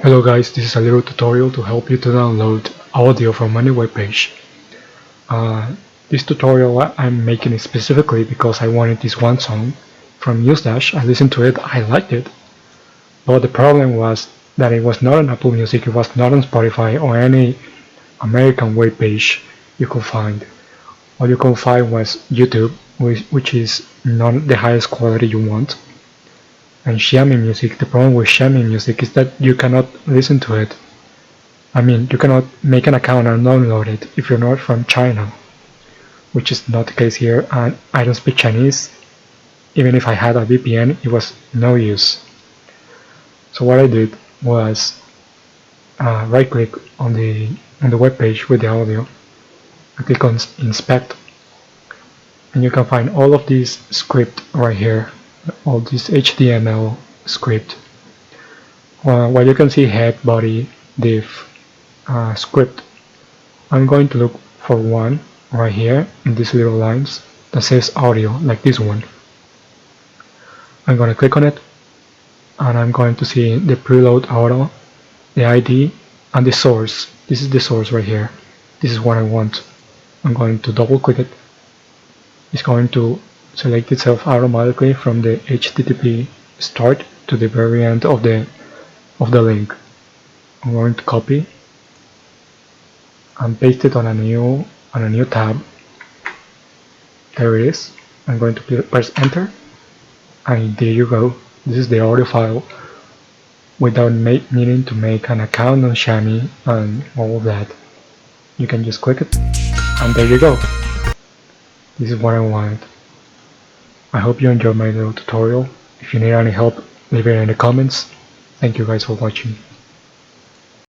Hello guys, this is a little tutorial to help you to download audio from any webpage. This tutorial I'm making it specifically because I wanted this one song from Usedash. I listened to it, I liked it, but the problem was that it was not on Apple Music, it was not on Spotify or any American webpage you could find. All you could find was YouTube, which is not the highest quality you want. And Xiaomi music, the problem with Xiaomi music is that you cannot listen to it. I mean, you cannot make an account and download it if you're not from China, which is not the case here, and I don't speak Chinese. Even if I had a VPN, it was no use. So what I did was right click on the web page with the audio, I click on inspect, and you can find all of this script right here, all this HTML script. While you can see head, body, div, script, I'm going to look for one right here in these little lines that says audio, like this one. I'm going to click on it, and I'm going to see the preload auto, the ID, and the source. This is the source right here. This is what I want. I'm going to double click it. It's going to select itself automatically from the HTTP start to the very end of the link. I'm going to copy and paste it on a new tab. There it is. I'm going to press enter, and there you go. This is the audio file without needing to make an account on Xiaomi and all of that. You can just click it, and there you go. This is what I wanted. I hope you enjoyed my little tutorial. If you need any help, leave it in the comments. Thank you guys for watching.